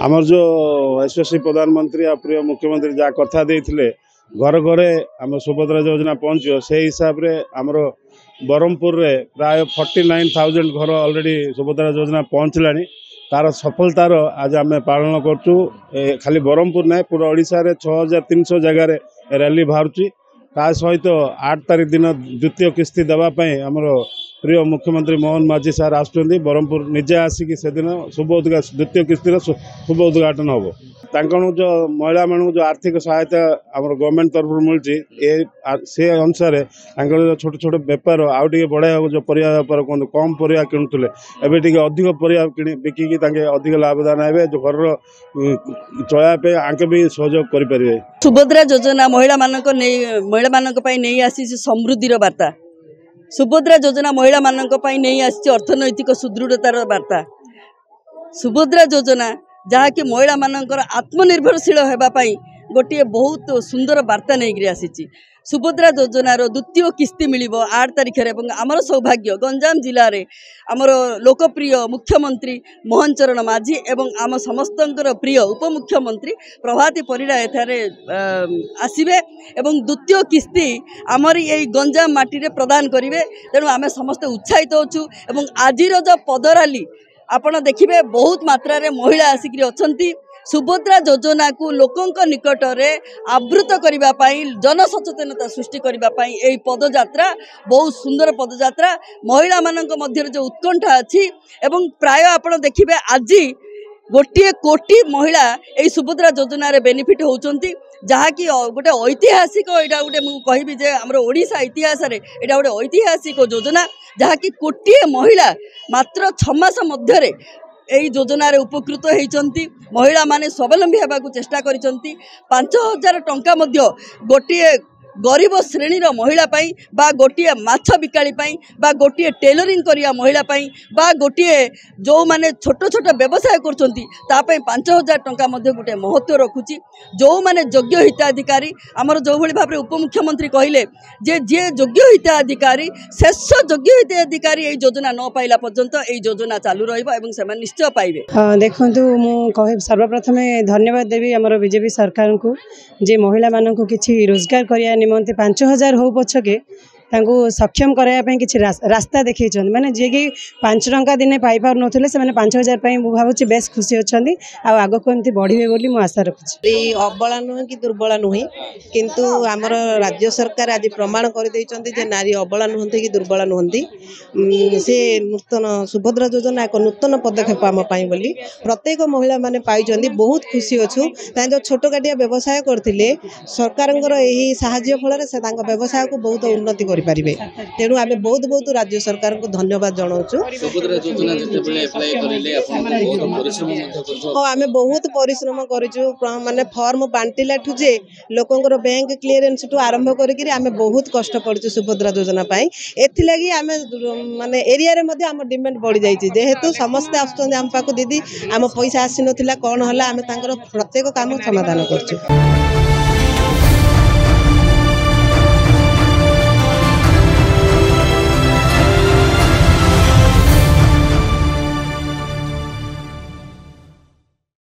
आमर जो यशस्वी प्रधानमंत्री आ प्रिय मुख्यमंत्री जहाँ कथा देते घर घरे आम सुभद्रा योजना पहुँचो से हिसाब से आमर ब्रह्मपुर रे प्राय 49,000 घर ऑलरेडी सुभद्रा योजना पहुँचला तार सफलतार आज आम पालन करचु। खाली ब्रह्मपुर ना पूरा ओडिशा रे 6,300 जगार रैली बाहर सहित 8 तारीख दिन द्वितीय किस्ती देवाई आमर प्रिय मुख्यमंत्री मोहन माझी सार आसुच्च ब्रह्मपुर निजे आसिक से दिन शुभ उद्घाटन द्वितीय किस्तिर शुभ उद्घाटन हम जो महिला मान जो आर्थिक सहायता आम गवर्नमेंट तरफ मिलूँ से अनुसार छोट छोट बेपार आउ बढ़ाया जो परिया बेपार कहते कम परिया किणुले एवं अधिक परिया बिकिकी अधिक लाभदान हे जो घर चलाइए आंके भी सहयोग करें। सुभद्रा योजना महिला नहीं आसी समृद्धि वार्ता। सुभद्रा योजना महिला नहीं आसी अर्थनैतिक सुदृढ़तार वार्ता। सुभद्रा योजना जहाँकि महिला मानकर आत्मनिर्भरशील होगापाई गोटे बहुत सुंदर वार्ता नहीं आसी। सुभद्रा योजनार द्वितीय किस्ती मिल 8 तारीख में आमर सौभाग्य गंजाम जिले में आमर लोकप्रिय मुख्यमंत्री मोहन चरण माझी एवं आम समस्तंकर प्रिय उपमुख्यमंत्री प्रभाती परिड़ा एठारे आसबे एवं द्वितीय किस्ती आमर यही गंजाम माटी रे प्रदान करेंगे। तेणु आम समस्त उत्साहित होचु एवं आजिर जो पदराली आपण देखिए बहुत मात्रा रे महिला आसिक अछंती। सुभद्रा योजना को लोकों निकट में आवृत करने जनसचेतनता सृष्टि करने यही पदयात्रा बहुत सुंदर पदयात्रा महिला मानक मध्य जो उत्कंठा अच्छी एवं प्राय आपण देखिए आज गोटे कोटी महिला यही सुभद्रा योजना रे बेनिफिट होउचंती जहाँकि गोटे ऐतिहासिक यहाँ गोटे मुझे जे आमर ओडिशा इतिहास रे एटा गोटे ऐतिहासिक योजना जहाँकि कोटी महिला मात्र 6 मास मध्य यही योजना रे उपकृत होती। महिला माने स्वावलंबी होगा चेष्टा करिसंती। 5,000 टंका मध्य गोटे गरीब श्रेणीर महिला पाई बा गोटे माछ बिकाली पाई बा गोटे टेलरिंग करिया महिला पाई बा गोटे जो माने छोट छोट व्यवसाय करछंती तापई 5,000 टंका मध्य गोटे महत्व रखुची। जो माने योग्य हिताधिकारी आमर जो भली भाबरे उपमुख्यमंत्री कहिले जे जे योग्य हिताधिकारी शेष योग्य हिताधिकारी एई योजना न पाइला पर्यंत एई योजना चालू रहइबो एवं से निश्चय पाइबे। देखंतु मु कहि सर्वप्रथम धन्यवाद देवी आमर बीजेपी सरकार को जे महिला मानन को किछि रोजगार करिया निमंते 5,000 हो पछके तांको सक्षम कराया किसी रास्ता देखी माने जे कि 5 टंका दिन पाई पार नथिले से माने 5,000 भावुँ बेस खुशी अच्छा आग को एमती बढ़े बोली मु आशा रखुची। अबला नुह कि दुर्बला नुहे किंतु आमर राज्य सरकार आज प्रमाण कर नारी अबला नुहति कि दुर्बला नुहति। से नूतन सुभद्रा योजना एक नूतन पदक्षेप आम बोली प्रत्येक महिला माने पाई बहुत खुशी अच्छु। जो छोट काटिया व्यवसाय करते सरकार साहाय्य फल से व्यवसाय को बहुत उन्नति कर पारिबे। तेणु आमे बहुत बहुत राज्य सरकार को धन्यवाद जनाऊँ। आमे बहुत परिश्रम करूँ माने फॉर्म बांटिला ठू जे लोकंर बैंक क्लीयरेंस ठू आरंभ करके आमे बहुत कष्ट पड़ू सुभद्रा योजना पाई। एथिलागी आमे माने एरिया रे मध्ये आम डिमांड बढ़ी जाइए जेहेतु समस्ते आसुचंदी आम पाखु दीदी आम पैसा आसी नथिला कोन हला आमे तांकर प्रत्येक काम समाधान करछु।